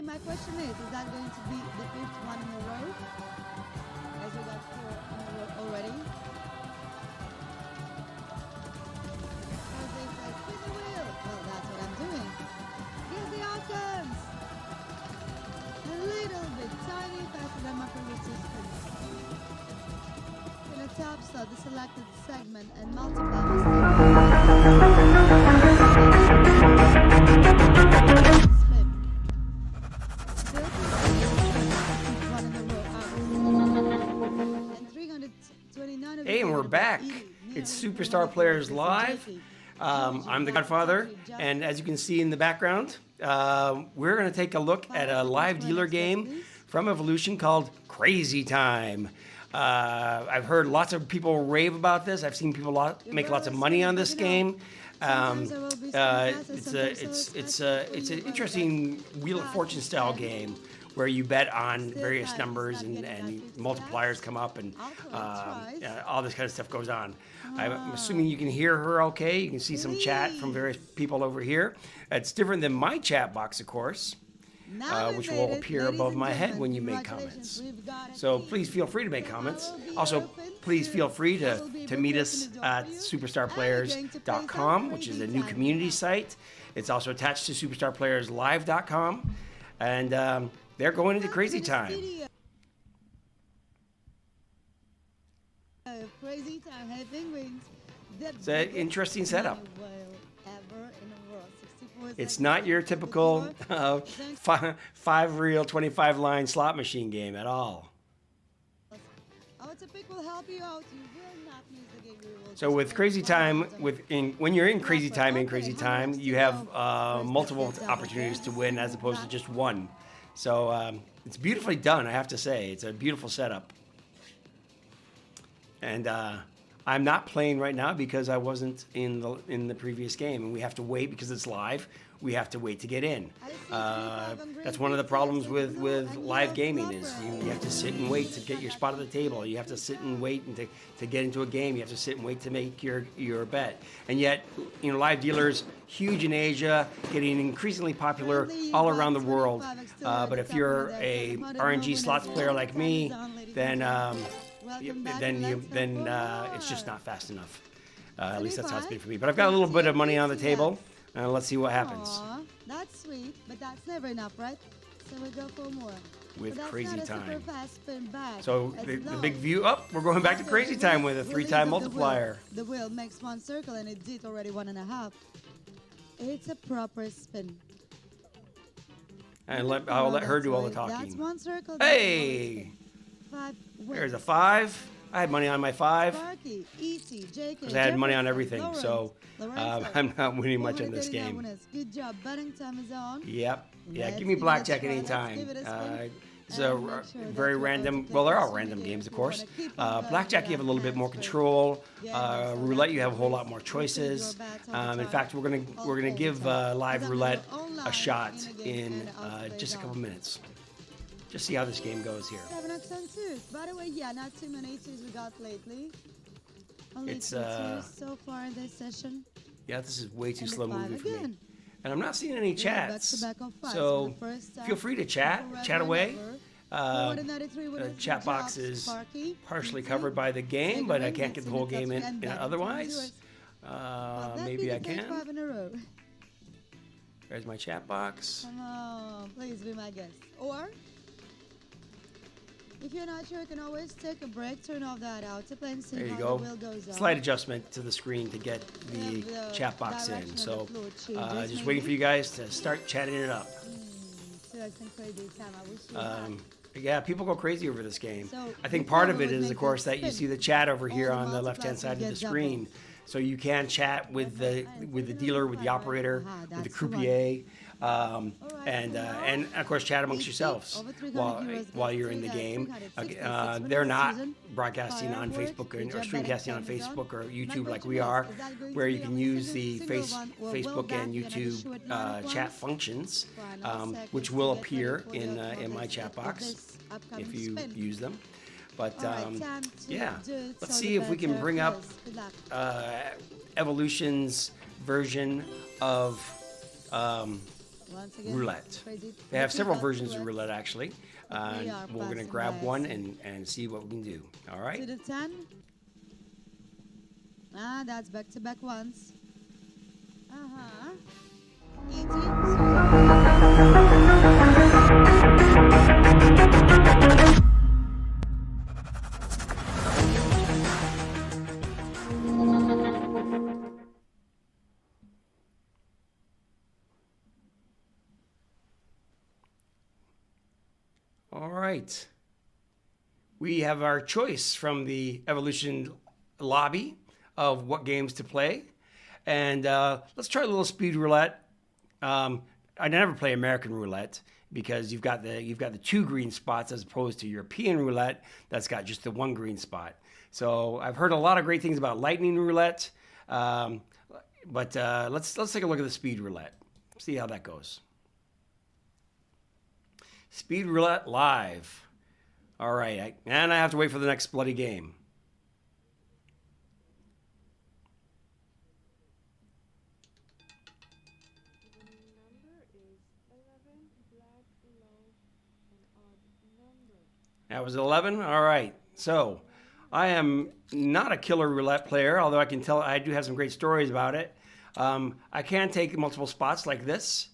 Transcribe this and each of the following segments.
My question is that going to be the fifth one in a row? As we got four in a row already. Jose says, spin the wheel. Well, that's what I'm doing. Here the outcomes. A little bit tiny, faster than my previous two spins. In the top slot, the selected segment and multiply Hey, and we're back. It's Superstar Players Live. I'm the Godfather, and as you can see in the background, we're going to take a look at a live dealer game from Evolution called Crazy Time. I've heard lots of people rave about this. I've seen people make lots of money on this game. It's an interesting Wheel of Fortune style game where you bet on various numbers and multipliers come up and all this kind of stuff goes on. I'm assuming you can hear her okay. You can see some chat from various people over here. It's different than my chat box, of course, which will appear above my head when you make comments. So please feel free to make comments. Also, please feel free to meet us at superstarplayers.com, which is a new community site. It's also attached to superstarplayerslive.com. And they're going into Crazy Time. Crazy Time, hey penguins. It's an interesting setup. It's not your typical 5-reel, 25-line slot machine game at all. So with Crazy Time, when you're in Crazy Time, you have multiple opportunities to win as opposed to just one. So it's beautifully done, I have to say. It's a beautiful setup. And I'm not playing right now because I wasn't in the previous game, and we have to wait because it's live. We have to wait to get in. That's one of the problems with live gaming is you have to sit and wait to get your spot at the table. You have to sit and wait and to get into a game. You have to sit and wait to make your bet. And yet, live dealers, huge in Asia, getting increasingly popular all around the world. But if you're a RNG slots player like me, then it's just not fast enough. At least that's how it's been for me. But I've got a little bit of money on the table. Let's see what happens. Aww, that's sweet, but that's never enough, right? So we go for more. With Crazy Time. So the big view up. We're going back to Crazy Time with a 3-time multiplier. The wheel makes one circle and it did already 1.5. It's a proper spin. And I'll let her do all the talking. That's one circle. Hey! There's a 5. I had money on my 5 because I had money on everything, so I'm not winning much on this game. Good job. Betting time is on. Yep. Yeah, give me blackjack anytime. It's a very random. Well, they're all random games, of course. Blackjack, you have a little bit more control. Roulette, you have a whole lot more choices. In fact, we're gonna give live roulette a shot in just a couple minutes. Just see how this game goes here. 7x10 By the way, yeah, not too many twos we got lately. Only it's 2 twos so far in this session. Yeah, this is way too slow moving for me. And I'm not seeing any chats. So feel free to chat away. The chat box is partially covered by the game, but I can't get the whole game in otherwise. Maybe I can. There's my chat box. Come on, please be my guest. Or if you're not sure, you can always take a break, turn off that out to play and see there you how go. the wheel goes on. Slight adjustment to the screen to get the chat box in. So just waiting for you guys to start chatting it up. Yeah, people go crazy over this game. I think part of it is, of course, that you see the chat over here on the left-hand side of the screen. So you can chat with the dealer, with the operator, with the croupier, and of course chat amongst yourselves while you're in the game. They're not broadcasting on Facebook or streamcasting on Facebook or YouTube like we are, where you can use the Facebook and YouTube chat functions, which will appear in my chat box if you use them. But yeah, let's see if we can bring up Evolution's version of Once again, roulette. crazy. They have several Roulette. versions of roulette, actually. We are We're going to passing grab by one us. and see what we can do. All To right? the 10. Ah, that's back-to-back ones. Uh-huh. 18. All right. We have our choice from the Evolution lobby of what games to play. And let's try a little speed roulette. I never play American roulette because you've got the 2 green spots as opposed to European roulette that's got just the 1 green spot. So I've heard a lot of great things about lightning roulette, but let's take a look at the speed roulette. See how that goes. Speed roulette live. All right, and I have to wait for the next bloody game. That was 11. All right. So I am not a killer roulette player, although I can tell I do have some great stories about it. I can take multiple spots like this.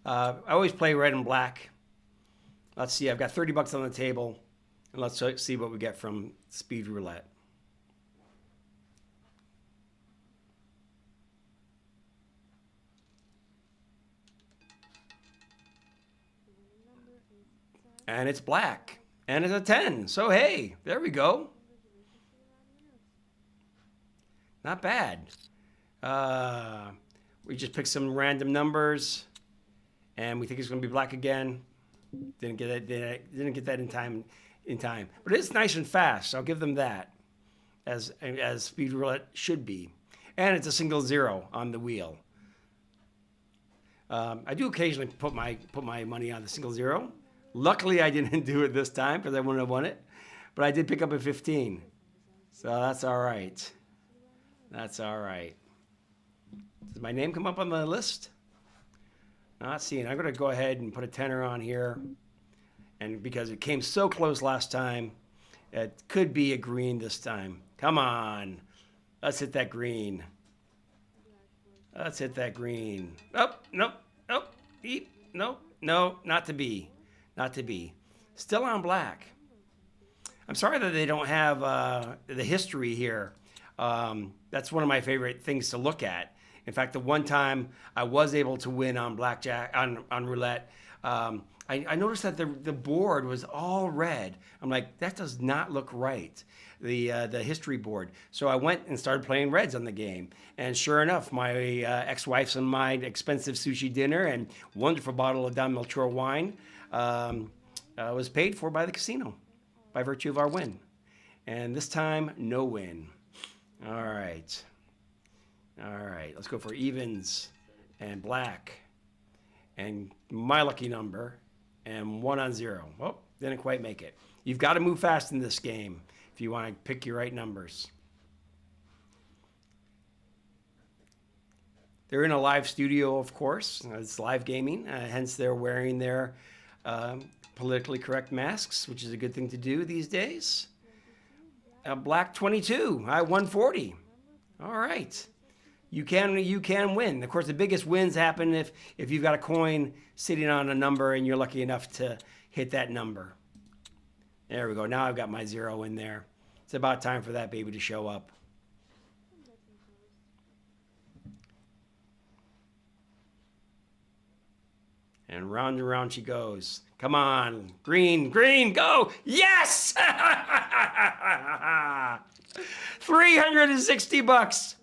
I always play red and black. Let's see. I've got 30 bucks on the table, and let's see what we get from speed roulette. And it's black. And it's a 10. So, hey, there we go. Not bad. We just picked some random numbers, and we think it's going to be black again. Didn't get that in time. But it's nice and fast. I'll give them that, as speed roulette should be. And it's a single 0 on the wheel. I do occasionally put my money on the single 0. Luckily, I didn't do it this time because I wouldn't have won it. But I did pick up a 15. So that's all right. That's all right. Does my name come up on the list? Not seeing. I'm going to go ahead and put a tenner on here. And because it came so close last time, it could be a green this time. Come on. Let's hit that green. Let's hit that green. Oh, nope, nope, eep, nope, no, not to be. Not to be. Still on black. I'm sorry that they don't have the history here. That's one of my favorite things to look at. In fact, the one time I was able to win on blackjack, on roulette, I noticed that the board was all red. I'm like, that does not look right, the history board. So I went and started playing reds on the game. And sure enough, my ex-wife's and my expensive sushi dinner and wonderful bottle of Don Melchor wine was paid for by the casino by virtue of our win. And this time, no win. All right. All right, let's go for evens and black and my lucky number and 1 on 0. Oh, didn't quite make it. You've got to move fast in this game if you want to pick your right numbers. They're in a live studio, of course. It's live gaming, hence they're wearing their politically correct masks, which is a good thing to do these days. Black 22, 140. All right. You can win. Of course, the biggest wins happen if you've got a coin sitting on a number and you're lucky enough to hit that number. There we go. Now I've got my 0 in there. It's about time for that baby to show up. And round she goes. Come on. Green, green, go. Yes! 360 bucks.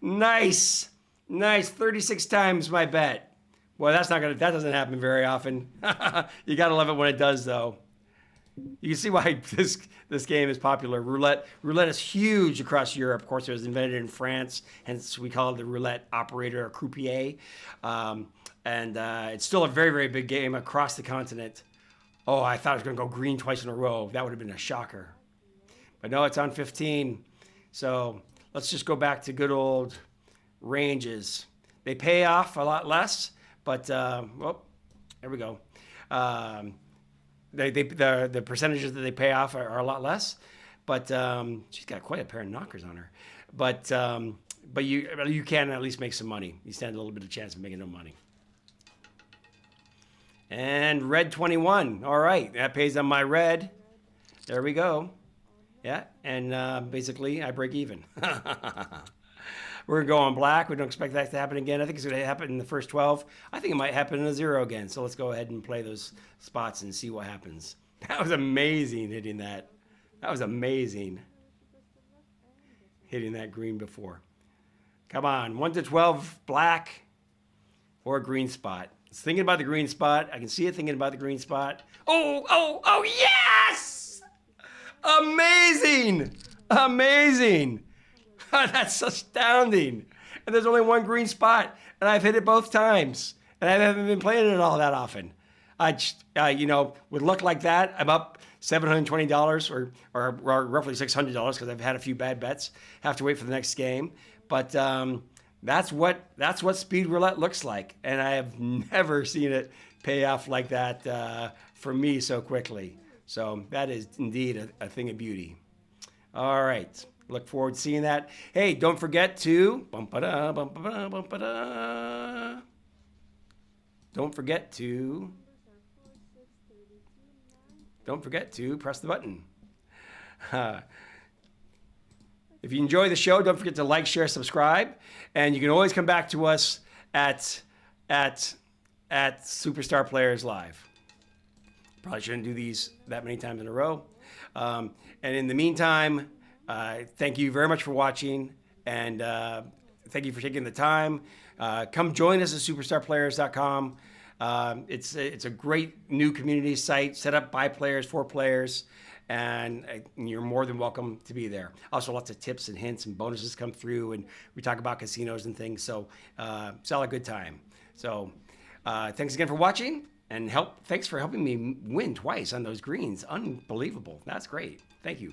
Nice. Nice. 36 times my bet. Boy, that doesn't happen very often. You got to love it when it does, though. You can see why this game is popular. Roulette is huge across Europe. Of course, it was invented in France, hence we call it the roulette operator or croupier. And it's still a very, very big game across the continent. Oh, I thought it was going to go green twice in a row. That would have been a shocker. But no, it's on 15. So let's just go back to good old ranges. They pay off a lot less, But well, there we go. The percentages that they pay off are a lot less. But she's got quite a pair of knockers on her. But you can at least make some money. You stand a little bit of chance of making no money. And red 21. All right, that pays on my red. There we go. Yeah, and basically I break even. We're going to go on black. We don't expect that to happen again. I think it's going to happen in the first 12. I think it might happen in a 0 again. So let's go ahead and play those spots and see what happens. That was amazing hitting that. That was amazing hitting that green before. Come on, 1 to 12 black or green spot. It's thinking about the green spot. I can see it thinking about the green spot. Oh, yes! Amazing! Amazing! That's astounding. And there's only one green spot, and I've hit it both times. And I haven't been playing it all that often. I just, with luck like that, I'm up $720 or roughly $600 because I've had a few bad bets. Have to wait for the next game. But that's what Speed Roulette looks like. And I have never seen it pay off like that for me so quickly. So that is indeed a thing of beauty. All right. Look forward to seeing that. Hey, don't forget to don't forget to press the button. If you enjoy the show, don't forget to like, share, subscribe, and you can always come back to us at Superstar Players Live. Probably shouldn't do these that many times in a row. And in the meantime, thank you very much for watching, and thank you for taking the time. Come join us at superstarplayers.com. It's a great new community site set up by players for players, and you're more than welcome to be there. Also, lots of tips and hints and bonuses come through, and we talk about casinos and things. So it's all a good time. So thanks again for watching, and thanks for helping me win twice on those greens. Unbelievable. That's great. Thank you.